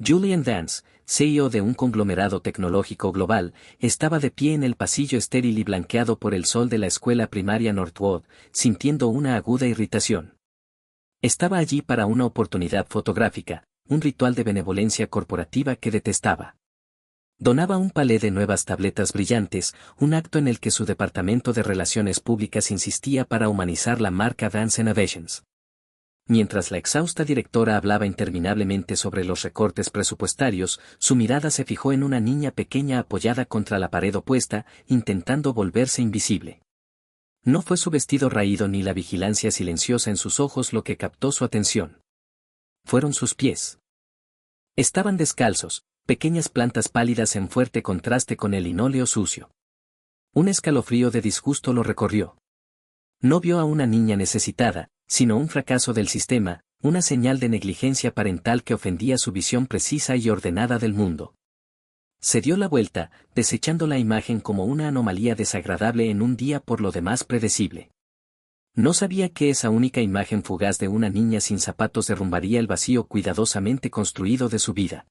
Julian Vance, CEO de un conglomerado tecnológico global, estaba de pie en el pasillo estéril y blanqueado por el sol de la escuela primaria Northwood, sintiendo una aguda irritación. Estaba allí para una oportunidad fotográfica, un ritual de benevolencia corporativa que detestaba. Donaba un palé de nuevas tabletas brillantes, un acto en el que su departamento de relaciones públicas insistía para humanizar la marca Vance Innovations. Mientras la exhausta directora hablaba interminablemente sobre los recortes presupuestarios, su mirada se fijó en una niña pequeña apoyada contra la pared opuesta, intentando volverse invisible. No fue su vestido raído ni la vigilancia silenciosa en sus ojos lo que captó su atención. Fueron sus pies. Estaban descalzos, pequeñas plantas pálidas en fuerte contraste con el linóleo sucio. Un escalofrío de disgusto lo recorrió. No vio a una niña necesitada, sino un fracaso del sistema, una señal de negligencia parental que ofendía su visión precisa y ordenada del mundo. Se dio la vuelta, desechando la imagen como una anomalía desagradable en un día por lo demás predecible. No sabía que esa única imagen fugaz de una niña sin zapatos derrumbaría el vacío cuidadosamente construido de su vida.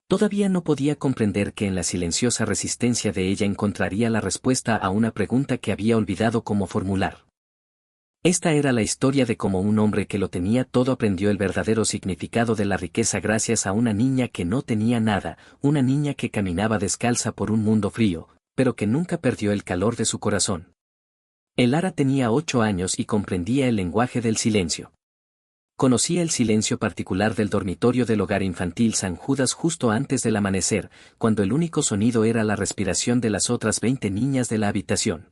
Todavía no podía comprender que en la silenciosa resistencia de ella encontraría la respuesta a una pregunta que había olvidado cómo formular. Esta era la historia de cómo un hombre que lo tenía todo aprendió el verdadero significado de la riqueza gracias a una niña que no tenía nada, una niña que caminaba descalza por un mundo frío, pero que nunca perdió el calor de su corazón. Elara tenía 8 años y comprendía el lenguaje del silencio. Conocía el silencio particular del dormitorio del hogar infantil San Judas justo antes del amanecer, cuando el único sonido era la respiración de las otras 20 niñas de la habitación.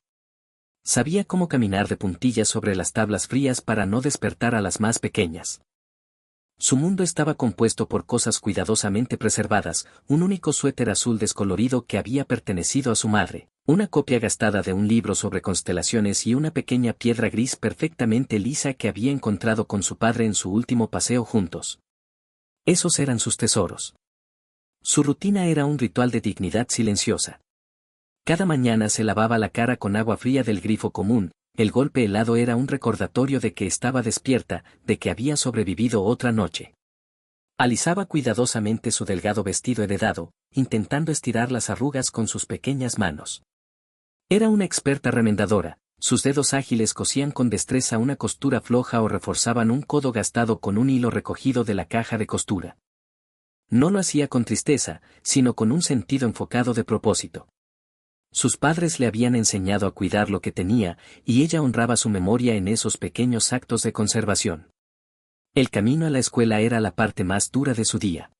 Sabía cómo caminar de puntillas sobre las tablas frías para no despertar a las más pequeñas. Su mundo estaba compuesto por cosas cuidadosamente preservadas, un único suéter azul descolorido que había pertenecido a su madre, una copia gastada de un libro sobre constelaciones y una pequeña piedra gris perfectamente lisa que había encontrado con su padre en su último paseo juntos. Esos eran sus tesoros. Su rutina era un ritual de dignidad silenciosa. Cada mañana se lavaba la cara con agua fría del grifo común, el golpe helado era un recordatorio de que estaba despierta, de que había sobrevivido otra noche. Alisaba cuidadosamente su delgado vestido heredado, intentando estirar las arrugas con sus pequeñas manos. Era una experta remendadora, sus dedos ágiles cosían con destreza una costura floja o reforzaban un codo gastado con un hilo recogido de la caja de costura. No lo hacía con tristeza, sino con un sentido enfocado de propósito. Sus padres le habían enseñado a cuidar lo que tenía, y ella honraba su memoria en esos pequeños actos de conservación. El camino a la escuela era la parte más dura de su día.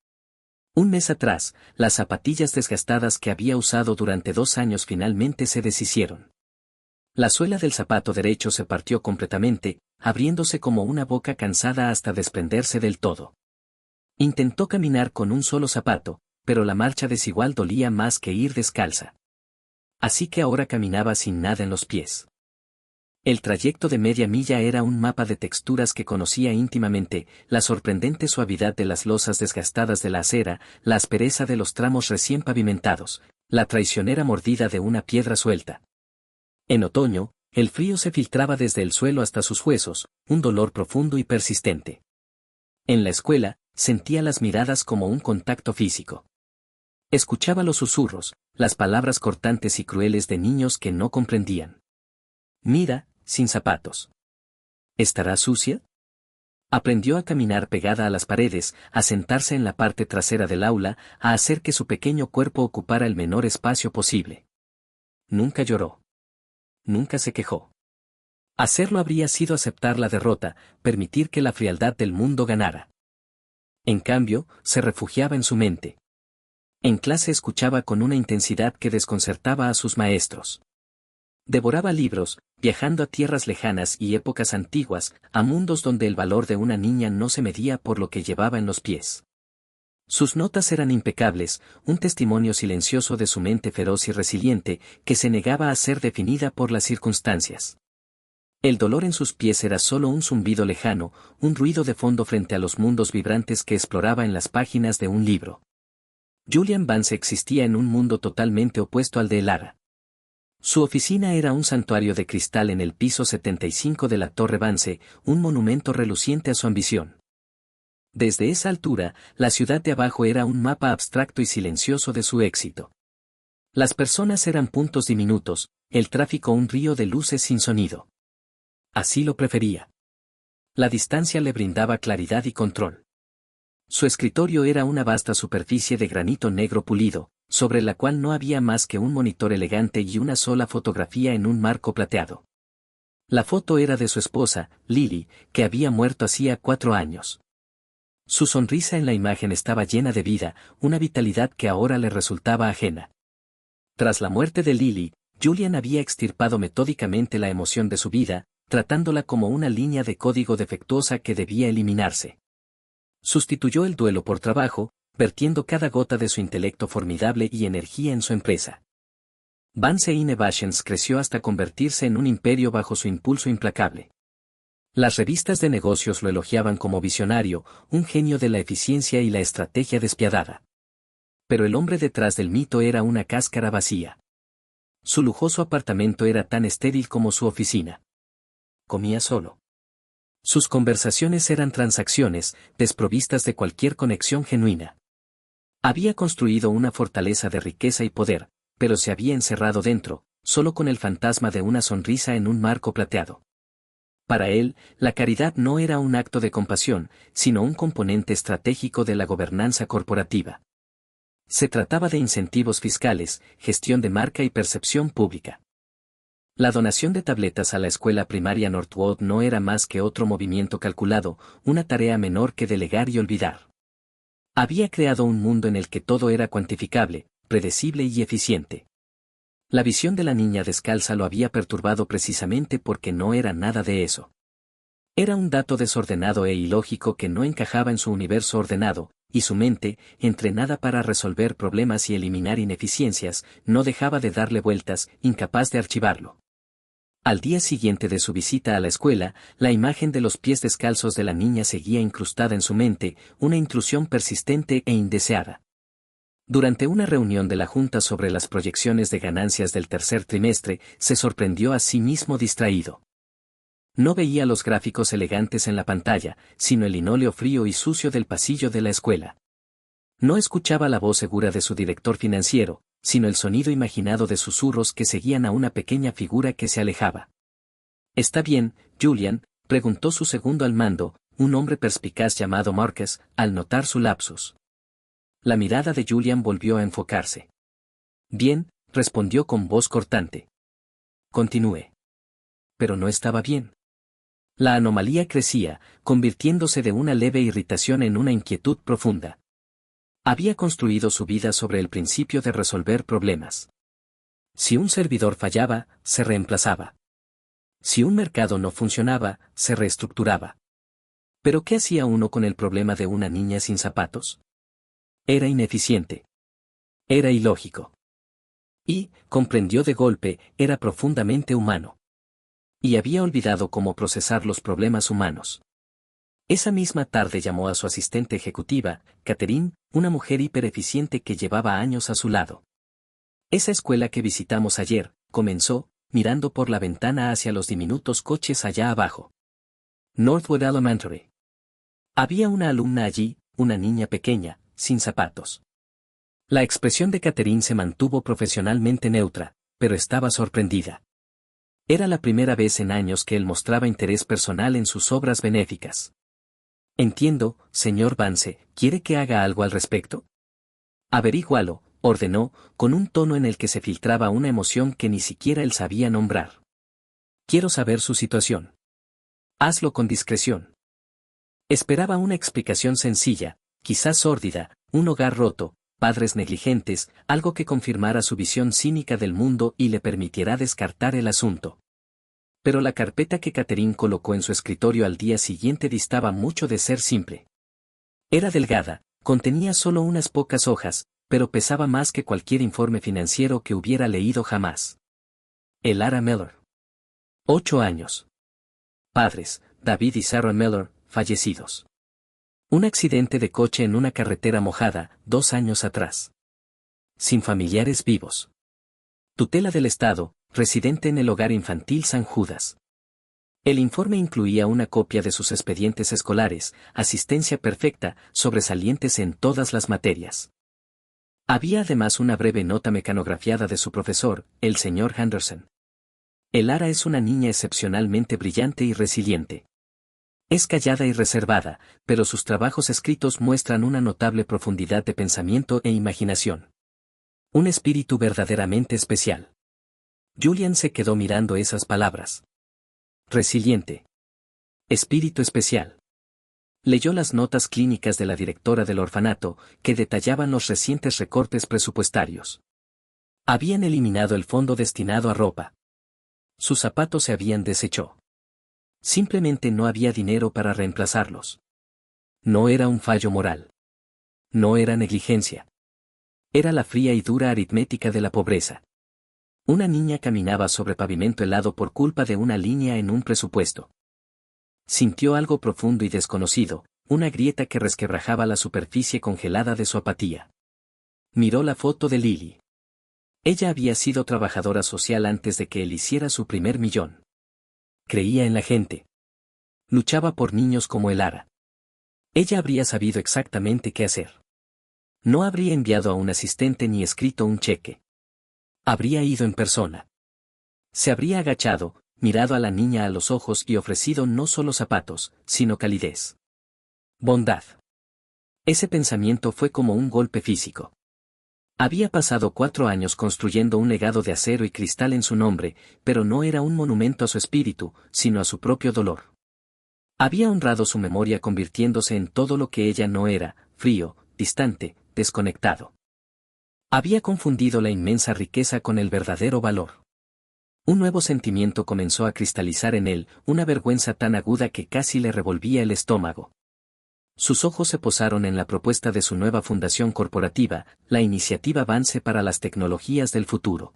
Un mes atrás, las zapatillas desgastadas que había usado durante 2 años finalmente se deshicieron. La suela del zapato derecho se partió completamente, abriéndose como una boca cansada hasta desprenderse del todo. Intentó caminar con un solo zapato, pero la marcha desigual dolía más que ir descalza. Así que ahora caminaba sin nada en los pies. El trayecto de media milla era un mapa de texturas que conocía íntimamente, la sorprendente suavidad de las losas desgastadas de la acera, la aspereza de los tramos recién pavimentados, la traicionera mordida de una piedra suelta. En otoño, el frío se filtraba desde el suelo hasta sus huesos, un dolor profundo y persistente. En la escuela, sentía las miradas como un contacto físico. Escuchaba los susurros, las palabras cortantes y crueles de niños que no comprendían. Mira, sin zapatos. ¿Estará sucia? Aprendió a caminar pegada a las paredes, a sentarse en la parte trasera del aula, a hacer que su pequeño cuerpo ocupara el menor espacio posible. Nunca lloró. Nunca se quejó. Hacerlo habría sido aceptar la derrota, permitir que la frialdad del mundo ganara. En cambio, se refugiaba en su mente. En clase escuchaba con una intensidad que desconcertaba a sus maestros. Devoraba libros, viajando a tierras lejanas y épocas antiguas, a mundos donde el valor de una niña no se medía por lo que llevaba en los pies. Sus notas eran impecables, un testimonio silencioso de su mente feroz y resiliente, que se negaba a ser definida por las circunstancias. El dolor en sus pies era solo un zumbido lejano, un ruido de fondo frente a los mundos vibrantes que exploraba en las páginas de un libro. Julian Vance existía en un mundo totalmente opuesto al de Elara. Su oficina era un santuario de cristal en el piso 75 de la Torre Vance, un monumento reluciente a su ambición. Desde esa altura, la ciudad de abajo era un mapa abstracto y silencioso de su éxito. Las personas eran puntos diminutos, el tráfico un río de luces sin sonido. Así lo prefería. La distancia le brindaba claridad y control. Su escritorio era una vasta superficie de granito negro pulido, sobre la cual no había más que un monitor elegante y una sola fotografía en un marco plateado. La foto era de su esposa, Lily, que había muerto hacía 4 años. Su sonrisa en la imagen estaba llena de vida, una vitalidad que ahora le resultaba ajena. Tras la muerte de Lily, Julian había extirpado metódicamente la emoción de su vida, tratándola como una línea de código defectuosa que debía eliminarse. Sustituyó el duelo por trabajo, vertiendo cada gota de su intelecto formidable y energía en su empresa. Vance Innovations creció hasta convertirse en un imperio bajo su impulso implacable. Las revistas de negocios lo elogiaban como visionario, un genio de la eficiencia y la estrategia despiadada. Pero el hombre detrás del mito era una cáscara vacía. Su lujoso apartamento era tan estéril como su oficina. Comía solo. Sus conversaciones eran transacciones, desprovistas de cualquier conexión genuina. Había construido una fortaleza de riqueza y poder, pero se había encerrado dentro, solo con el fantasma de una sonrisa en un marco plateado. Para él, la caridad no era un acto de compasión, sino un componente estratégico de la gobernanza corporativa. Se trataba de incentivos fiscales, gestión de marca y percepción pública. La donación de tabletas a la escuela primaria Northwood no era más que otro movimiento calculado, una tarea menor que delegar y olvidar. Había creado un mundo en el que todo era cuantificable, predecible y eficiente. La visión de la niña descalza lo había perturbado precisamente porque no era nada de eso. Era un dato desordenado e ilógico que no encajaba en su universo ordenado, y su mente, entrenada para resolver problemas y eliminar ineficiencias, no dejaba de darle vueltas, incapaz de archivarlo. Al día siguiente de su visita a la escuela, la imagen de los pies descalzos de la niña seguía incrustada en su mente, una intrusión persistente e indeseada. Durante una reunión de la Junta sobre las proyecciones de ganancias del tercer trimestre, se sorprendió a sí mismo distraído. No veía los gráficos elegantes en la pantalla, sino el linóleo frío y sucio del pasillo de la escuela. No escuchaba la voz segura de su director financiero, sino el sonido imaginado de susurros que seguían a una pequeña figura que se alejaba. «¿Está bien, Julian?», preguntó su segundo al mando, un hombre perspicaz llamado Marcus, al notar su lapsus. La mirada de Julian volvió a enfocarse. «Bien», respondió con voz cortante. «Continúe». Pero no estaba bien. La anomalía crecía, convirtiéndose de una leve irritación en una inquietud profunda. Había construido su vida sobre el principio de resolver problemas. Si un servidor fallaba, se reemplazaba. Si un mercado no funcionaba, se reestructuraba. ¿Pero qué hacía uno con el problema de una niña sin zapatos? Era ineficiente. Era ilógico. Y, comprendió de golpe, era profundamente humano. Y había olvidado cómo procesar los problemas humanos. Esa misma tarde llamó a su asistente ejecutiva, Catherine, una mujer hipereficiente que llevaba años a su lado. «Esa escuela que visitamos ayer», comenzó, mirando por la ventana hacia los diminutos coches allá abajo. Northwood Elementary. Había una alumna allí, una niña pequeña, sin zapatos. La expresión de Catherine se mantuvo profesionalmente neutra, pero estaba sorprendida. Era la primera vez en años que él mostraba interés personal en sus obras benéficas. «Entiendo, señor Vance, ¿quiere que haga algo al respecto?». «Averígualo», ordenó, con un tono en el que se filtraba una emoción que ni siquiera él sabía nombrar. «Quiero saber su situación. Hazlo con discreción». Esperaba una explicación sencilla, quizás sórdida, un hogar roto, padres negligentes, algo que confirmara su visión cínica del mundo y le permitiera descartar el asunto. Pero la carpeta que Catherine colocó en su escritorio al día siguiente distaba mucho de ser simple. Era delgada, contenía solo unas pocas hojas, pero pesaba más que cualquier informe financiero que hubiera leído jamás. Elara Miller. 8 años. Padres, David y Sarah Miller, fallecidos. Un accidente de coche en una carretera mojada, 2 años atrás. Sin familiares vivos. Tutela del Estado, residente en el hogar infantil San Judas. El informe incluía una copia de sus expedientes escolares, asistencia perfecta, sobresalientes en todas las materias. Había además una breve nota mecanografiada de su profesor, el señor Henderson. Elara es una niña excepcionalmente brillante y resiliente. Es callada y reservada, pero sus trabajos escritos muestran una notable profundidad de pensamiento e imaginación. Un espíritu verdaderamente especial. Julian se quedó mirando esas palabras. Resiliente. Espíritu especial. Leyó las notas clínicas de la directora del orfanato, que detallaban los recientes recortes presupuestarios. Habían eliminado el fondo destinado a ropa. Sus zapatos se habían deshecho. Simplemente no había dinero para reemplazarlos. No era un fallo moral. No era negligencia. Era la fría y dura aritmética de la pobreza. Una niña caminaba sobre pavimento helado por culpa de una línea en un presupuesto. Sintió algo profundo y desconocido, una grieta que resquebrajaba la superficie congelada de su apatía. Miró la foto de Lily. Ella había sido trabajadora social antes de que él hiciera su primer millón. Creía en la gente. Luchaba por niños como Elara. Ella habría sabido exactamente qué hacer. No habría enviado a un asistente ni escrito un cheque. Habría ido en persona. Se habría agachado, mirado a la niña a los ojos y ofrecido no solo zapatos, sino calidez. Bondad. Ese pensamiento fue como un golpe físico. Había pasado 4 años construyendo un legado de acero y cristal en su nombre, pero no era un monumento a su espíritu, sino a su propio dolor. Había honrado su memoria convirtiéndose en todo lo que ella no era, frío, distante, desconectado. Había confundido la inmensa riqueza con el verdadero valor. Un nuevo sentimiento comenzó a cristalizar en él, una vergüenza tan aguda que casi le revolvía el estómago. Sus ojos se posaron en la propuesta de su nueva fundación corporativa, la Iniciativa Vance para las Tecnologías del Futuro.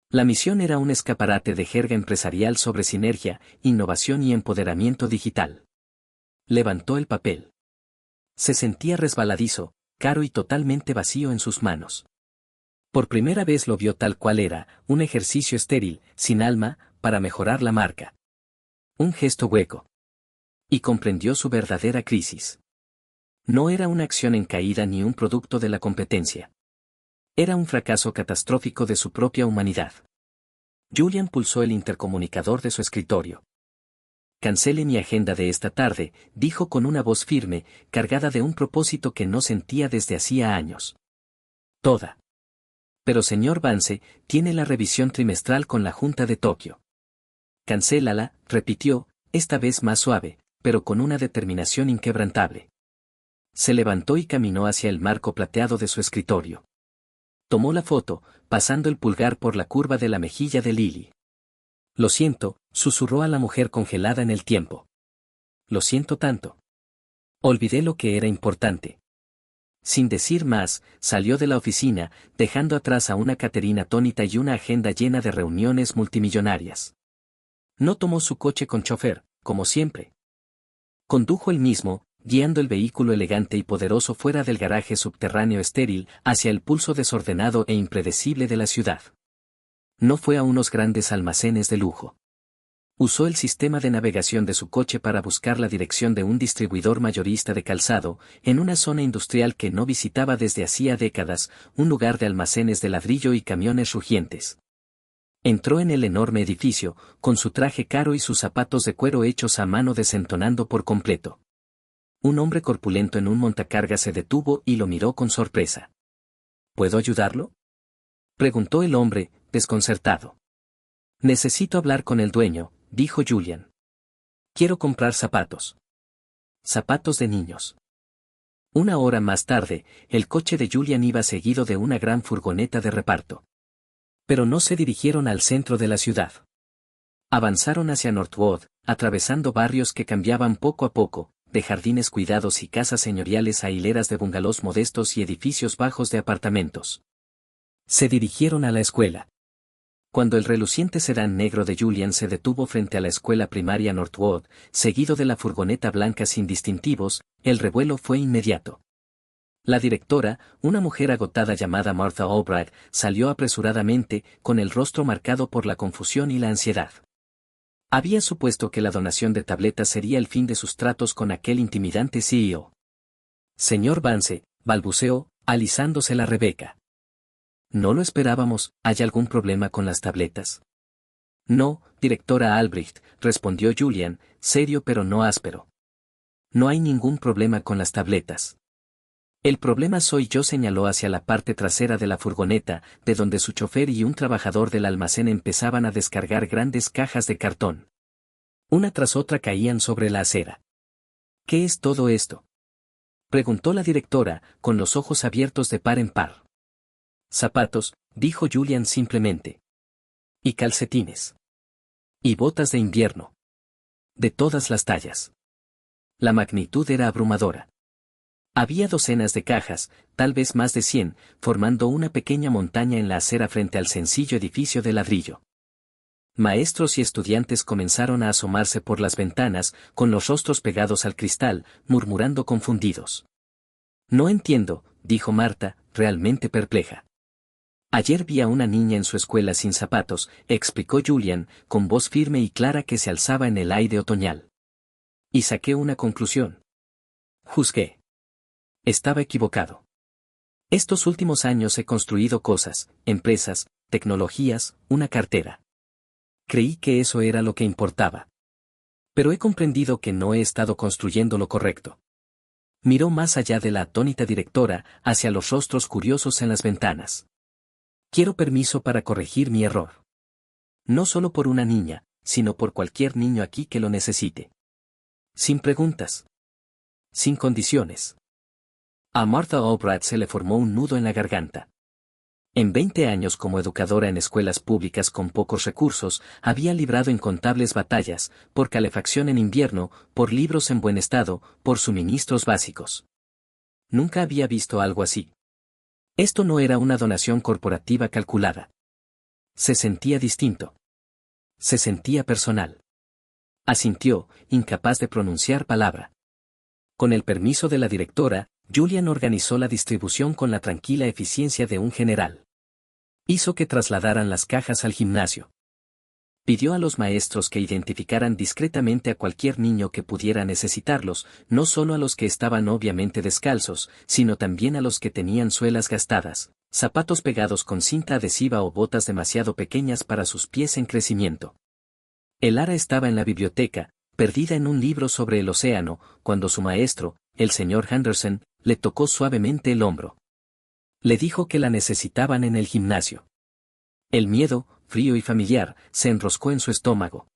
La misión era un escaparate de jerga empresarial sobre sinergia, innovación y empoderamiento digital. Levantó el papel. Se sentía resbaladizo, caro y totalmente vacío en sus manos. Por primera vez lo vio tal cual era, un ejercicio estéril, sin alma, para mejorar la marca. Un gesto hueco. Y comprendió su verdadera crisis. No era una acción en caída ni un producto de la competencia. Era un fracaso catastrófico de su propia humanidad. Julian pulsó el intercomunicador de su escritorio. Cancele mi agenda de esta tarde, dijo con una voz firme, cargada de un propósito que no sentía desde hacía años. Toda. Pero señor Vance, tiene la revisión trimestral con la Junta de Tokio. Cancélala, repitió, esta vez más suave, pero con una determinación inquebrantable. Se levantó y caminó hacia el marco plateado de su escritorio. Tomó la foto, pasando el pulgar por la curva de la mejilla de Lily. Lo siento, susurró a la mujer congelada en el tiempo. Lo siento tanto. Olvidé lo que era importante. Sin decir más, salió de la oficina, dejando atrás a una Caterina atónita y una agenda llena de reuniones multimillonarias. No tomó su coche con chofer, como siempre. Condujo él mismo, guiando el vehículo elegante y poderoso fuera del garaje subterráneo estéril, hacia el pulso desordenado e impredecible de la ciudad. No fue a unos grandes almacenes de lujo. Usó el sistema de navegación de su coche para buscar la dirección de un distribuidor mayorista de calzado, en una zona industrial que no visitaba desde hacía décadas, un lugar de almacenes de ladrillo y camiones rugientes. Entró en el enorme edificio, con su traje caro y sus zapatos de cuero hechos a mano desentonando por completo. Un hombre corpulento en un montacargas se detuvo y lo miró con sorpresa. ¿Puedo ayudarlo?, preguntó el hombre, desconcertado. Necesito hablar con el dueño, dijo Julian. Quiero comprar zapatos. Zapatos de niños. Una hora más tarde, el coche de Julian iba seguido de una gran furgoneta de reparto. Pero no se dirigieron al centro de la ciudad. Avanzaron hacia Northwood, atravesando barrios que cambiaban poco a poco, de jardines cuidados y casas señoriales a hileras de bungalows modestos y edificios bajos de apartamentos. Se dirigieron a la escuela. Cuando el reluciente sedán negro de Julian se detuvo frente a la escuela primaria Northwood, seguido de la furgoneta blanca sin distintivos, el revuelo fue inmediato. La directora, una mujer agotada llamada Martha Albright, salió apresuradamente, con el rostro marcado por la confusión y la ansiedad. Había supuesto que la donación de tabletas sería el fin de sus tratos con aquel intimidante CEO. Señor Vance, balbuceó, alisándose la Rebeca. No lo esperábamos, ¿hay algún problema con las tabletas? No, directora Albrecht, respondió Julian, serio pero no áspero. No hay ningún problema con las tabletas. El problema soy yo, señaló hacia la parte trasera de la furgoneta, de donde su chofer y un trabajador del almacén empezaban a descargar grandes cajas de cartón. Una tras otra caían sobre la acera. ¿Qué es todo esto?, preguntó la directora, con los ojos abiertos de par en par. Zapatos, dijo Julian simplemente. Y calcetines. Y botas de invierno. De todas las tallas. La magnitud era abrumadora. Había docenas de cajas, tal vez más de 100, formando una pequeña montaña en la acera frente al sencillo edificio de ladrillo. Maestros y estudiantes comenzaron a asomarse por las ventanas, con los rostros pegados al cristal, murmurando confundidos. No entiendo, dijo Marta, realmente perpleja. Ayer vi a una niña en su escuela sin zapatos, explicó Julian, con voz firme y clara que se alzaba en el aire otoñal. Y saqué una conclusión. Juzgué. Estaba equivocado. Estos últimos años he construido cosas, empresas, tecnologías, una cartera. Creí que eso era lo que importaba. Pero he comprendido que no he estado construyendo lo correcto. Miró más allá de la atónita directora, hacia los rostros curiosos en las ventanas. Quiero permiso para corregir mi error. No solo por una niña, sino por cualquier niño aquí que lo necesite. Sin preguntas. Sin condiciones. A Martha Albright se le formó un nudo en la garganta. En 20 años como educadora en escuelas públicas con pocos recursos, había librado incontables batallas, por calefacción en invierno, por libros en buen estado, por suministros básicos. Nunca había visto algo así. Esto no era una donación corporativa calculada. Se sentía distinto. Se sentía personal. Asintió, incapaz de pronunciar palabra. Con el permiso de la directora, Julian organizó la distribución con la tranquila eficiencia de un general. Hizo que trasladaran las cajas al gimnasio. Pidió a los maestros que identificaran discretamente a cualquier niño que pudiera necesitarlos, no solo a los que estaban obviamente descalzos, sino también a los que tenían suelas gastadas, zapatos pegados con cinta adhesiva o botas demasiado pequeñas para sus pies en crecimiento. Elara estaba en la biblioteca, perdida en un libro sobre el océano, cuando su maestro, el señor Henderson, le tocó suavemente el hombro. Le dijo que la necesitaban en el gimnasio. El miedo, frío y familiar, se enroscó en su estómago.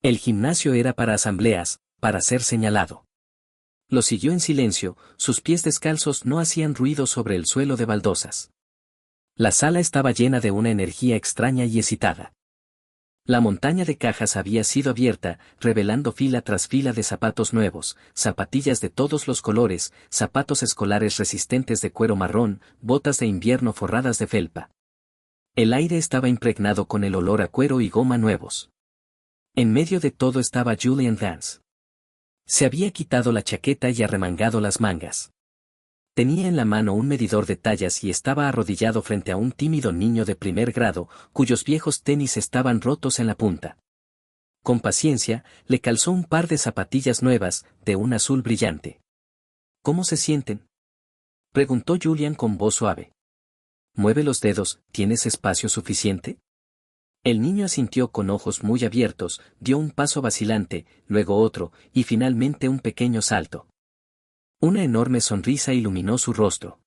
El gimnasio era para asambleas, para ser señalado. Lo siguió en silencio, sus pies descalzos no hacían ruido sobre el suelo de baldosas. La sala estaba llena de una energía extraña y excitada. La montaña de cajas había sido abierta, revelando fila tras fila de zapatos nuevos, zapatillas de todos los colores, zapatos escolares resistentes de cuero marrón, botas de invierno forradas de felpa. El aire estaba impregnado con el olor a cuero y goma nuevos. En medio de todo estaba Julian Vance. Se había quitado la chaqueta y arremangado las mangas. Tenía en la mano un medidor de tallas y estaba arrodillado frente a un tímido niño de primer grado, cuyos viejos tenis estaban rotos en la punta. Con paciencia, le calzó un par de zapatillas nuevas, de un azul brillante. ¿Cómo se sienten?, preguntó Julian con voz suave. Mueve los dedos, ¿tienes espacio suficiente? El niño asintió con ojos muy abiertos, dio un paso vacilante, luego otro, y finalmente un pequeño salto. Una enorme sonrisa iluminó su rostro.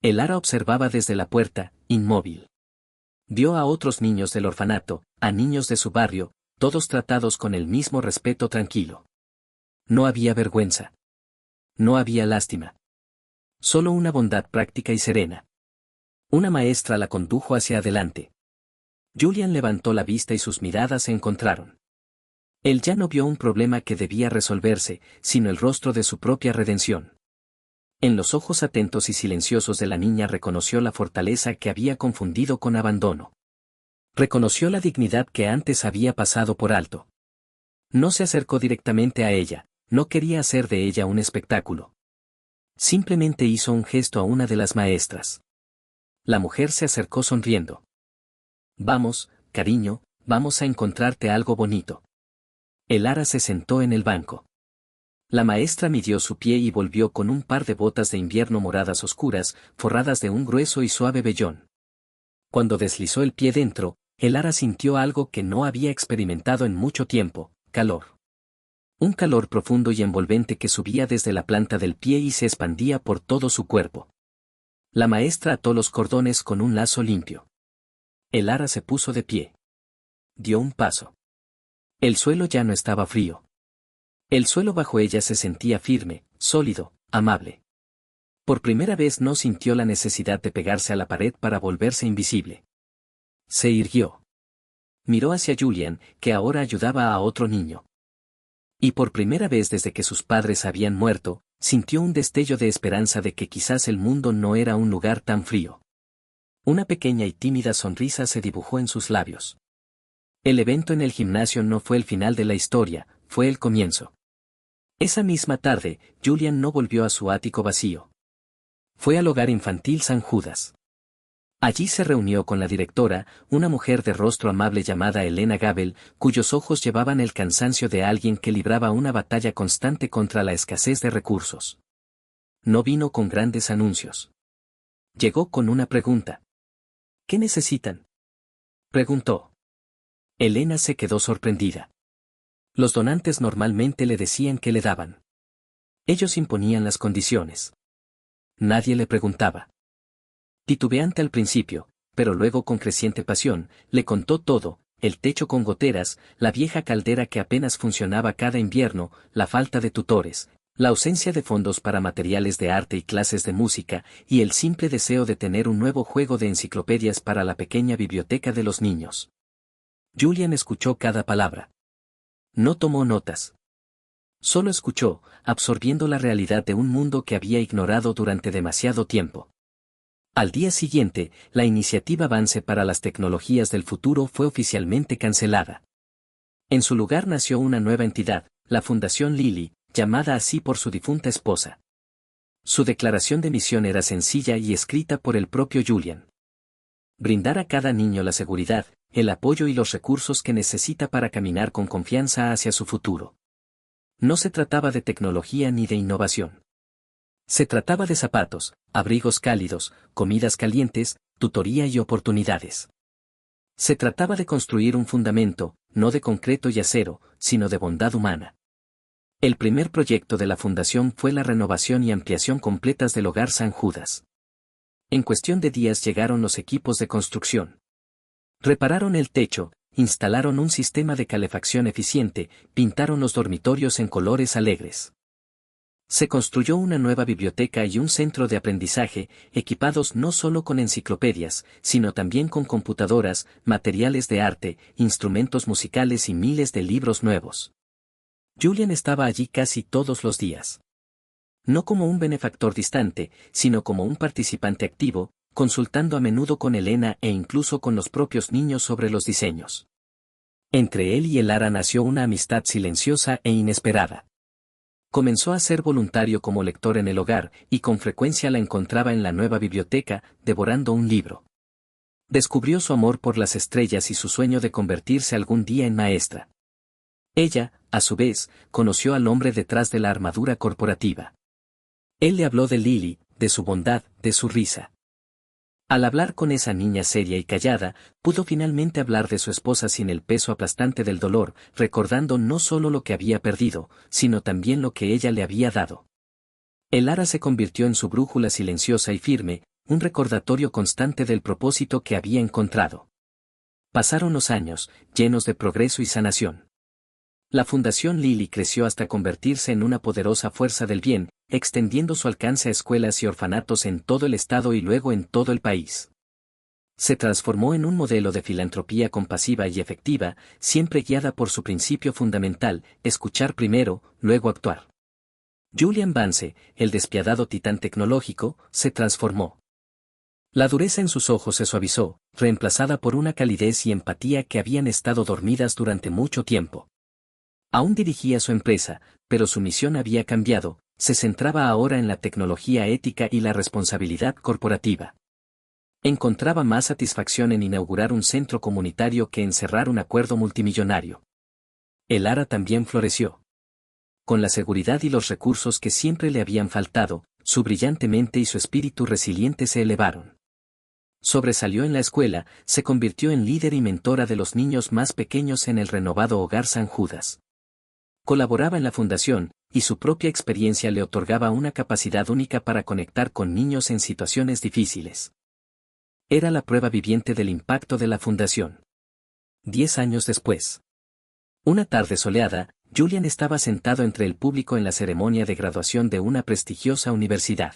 Elara observaba desde la puerta, inmóvil. Vio a otros niños del orfanato, a niños de su barrio, todos tratados con el mismo respeto tranquilo. No había vergüenza. No había lástima. Solo una bondad práctica y serena. Una maestra la condujo hacia adelante. Julian levantó la vista y sus miradas se encontraron. Él ya no vio un problema que debía resolverse, sino el rostro de su propia redención. En los ojos atentos y silenciosos de la niña reconoció la fortaleza que había confundido con abandono. Reconoció la dignidad que antes había pasado por alto. No se acercó directamente a ella, no quería hacer de ella un espectáculo. Simplemente hizo un gesto a una de las maestras. La mujer se acercó sonriendo. Vamos, cariño, vamos a encontrarte algo bonito. El ara se sentó en el banco. La maestra midió su pie y volvió con un par de botas de invierno moradas oscuras, forradas de un grueso y suave vellón. Cuando deslizó el pie dentro, el ara sintió algo que no había experimentado en mucho tiempo: calor. Un calor profundo y envolvente que subía desde la planta del pie y se expandía por todo su cuerpo. La maestra ató los cordones con un lazo limpio. El ara se puso de pie. Dio un paso. El suelo ya no estaba frío. El suelo bajo ella se sentía firme, sólido, amable. Por primera vez no sintió la necesidad de pegarse a la pared para volverse invisible. Se irguió. Miró hacia Julian, que ahora ayudaba a otro niño. Y por primera vez desde que sus padres habían muerto, sintió un destello de esperanza de que quizás el mundo no era un lugar tan frío. Una pequeña y tímida sonrisa se dibujó en sus labios. El evento en el gimnasio no fue el final de la historia, fue el comienzo. Esa misma tarde, Julian no volvió a su ático vacío. Fue al hogar infantil San Judas. Allí se reunió con la directora, una mujer de rostro amable llamada Elena Gabel, cuyos ojos llevaban el cansancio de alguien que libraba una batalla constante contra la escasez de recursos. No vino con grandes anuncios. Llegó con una pregunta. ¿Qué necesitan?, preguntó. Elena se quedó sorprendida. Los donantes normalmente le decían que le daban. Ellos imponían las condiciones. Nadie le preguntaba. Titubeante al principio, pero luego con creciente pasión, le contó todo: el techo con goteras, la vieja caldera que apenas funcionaba cada invierno, la falta de tutores, la ausencia de fondos para materiales de arte y clases de música, y el simple deseo de tener un nuevo juego de enciclopedias para la pequeña biblioteca de los niños. Julian escuchó cada palabra. No tomó notas. Solo escuchó, absorbiendo la realidad de un mundo que había ignorado durante demasiado tiempo. Al día siguiente, la iniciativa Avance para las Tecnologías del Futuro fue oficialmente cancelada. En su lugar nació una nueva entidad, la Fundación Lily, llamada así por su difunta esposa. Su declaración de misión era sencilla y escrita por el propio Julian. Brindar a cada niño la seguridad, el apoyo y los recursos que necesita para caminar con confianza hacia su futuro. No se trataba de tecnología ni de innovación. Se trataba de zapatos, abrigos cálidos, comidas calientes, tutoría y oportunidades. Se trataba de construir un fundamento, no de concreto y acero, sino de bondad humana. El primer proyecto de la fundación fue la renovación y ampliación completas del hogar San Judas. En cuestión de días llegaron los equipos de construcción. Repararon el techo, instalaron un sistema de calefacción eficiente, pintaron los dormitorios en colores alegres. Se construyó una nueva biblioteca y un centro de aprendizaje, equipados no solo con enciclopedias, sino también con computadoras, materiales de arte, instrumentos musicales y miles de libros nuevos. Julian estaba allí casi todos los días. No como un benefactor distante, sino como un participante activo, consultando a menudo con Elena e incluso con los propios niños sobre los diseños. Entre él y el ara nació una amistad silenciosa e inesperada. Comenzó a ser voluntario como lector en el hogar, y con frecuencia la encontraba en la nueva biblioteca, devorando un libro. Descubrió su amor por las estrellas y su sueño de convertirse algún día en maestra. Ella, a su vez, conoció al hombre detrás de la armadura corporativa. Él le habló de Lily, de su bondad, de su risa. Al hablar con esa niña seria y callada, pudo finalmente hablar de su esposa sin el peso aplastante del dolor, recordando no solo lo que había perdido, sino también lo que ella le había dado. El ara se convirtió en su brújula silenciosa y firme, un recordatorio constante del propósito que había encontrado. Pasaron los años, llenos de progreso y sanación. La Fundación Lily creció hasta convertirse en una poderosa fuerza del bien, extendiendo su alcance a escuelas y orfanatos en todo el estado y luego en todo el país. Se transformó en un modelo de filantropía compasiva y efectiva, siempre guiada por su principio fundamental: escuchar primero, luego actuar. Julian Vance, el despiadado titán tecnológico, se transformó. La dureza en sus ojos se suavizó, reemplazada por una calidez y empatía que habían estado dormidas durante mucho tiempo. Aún dirigía su empresa, pero su misión había cambiado, se centraba ahora en la tecnología ética y la responsabilidad corporativa. Encontraba más satisfacción en inaugurar un centro comunitario que en cerrar un acuerdo multimillonario. El Ara también floreció. Con la seguridad y los recursos que siempre le habían faltado, su brillante mente y su espíritu resiliente se elevaron. Sobresalió en la escuela, se convirtió en líder y mentora de los niños más pequeños en el renovado Hogar San Judas. Colaboraba en la fundación, y su propia experiencia le otorgaba una capacidad única para conectar con niños en situaciones difíciles. Era la prueba viviente del impacto de la fundación. 10 años después. Una tarde soleada, Julian estaba sentado entre el público en la ceremonia de graduación de una prestigiosa universidad.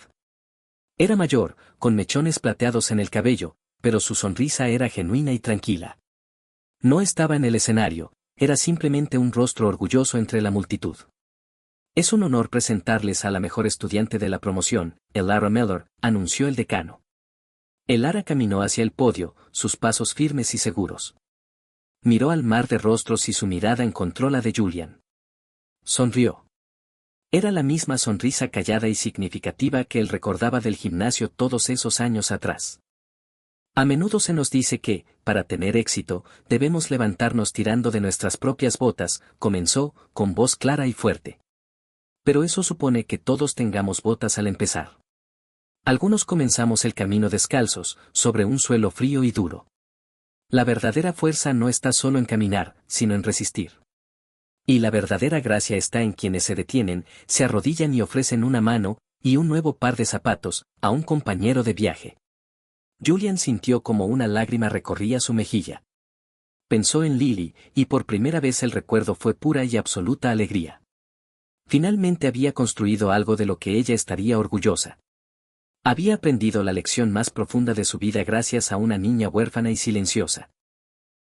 Era mayor, con mechones plateados en el cabello, pero su sonrisa era genuina y tranquila. No estaba en el escenario, era simplemente un rostro orgulloso entre la multitud. Es un honor presentarles a la mejor estudiante de la promoción, Elara Miller, anunció el decano. Elara caminó hacia el podio, sus pasos firmes y seguros. Miró al mar de rostros y su mirada encontró la de Julian. Sonrió. Era la misma sonrisa callada y significativa que él recordaba del gimnasio todos esos años atrás. A menudo se nos dice que, para tener éxito, debemos levantarnos tirando de nuestras propias botas, comenzó, con voz clara y fuerte. Pero eso supone que todos tengamos botas al empezar. Algunos comenzamos el camino descalzos, sobre un suelo frío y duro. La verdadera fuerza no está solo en caminar, sino en resistir. Y la verdadera gracia está en quienes se detienen, se arrodillan y ofrecen una mano, y un nuevo par de zapatos, a un compañero de viaje. Julian sintió como una lágrima recorría su mejilla. Pensó en Lily, y por primera vez el recuerdo fue pura y absoluta alegría. Finalmente había construido algo de lo que ella estaría orgullosa. Había aprendido la lección más profunda de su vida gracias a una niña huérfana y silenciosa.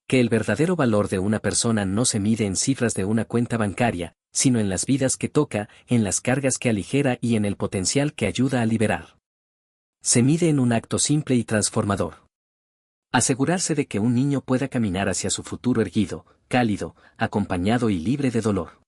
Que el verdadero valor de una persona no se mide en cifras de una cuenta bancaria, sino en las vidas que toca, en las cargas que aligera y en el potencial que ayuda a liberar. Se mide en un acto simple y transformador. Asegurarse de que un niño pueda caminar hacia su futuro erguido, cálido, acompañado y libre de dolor.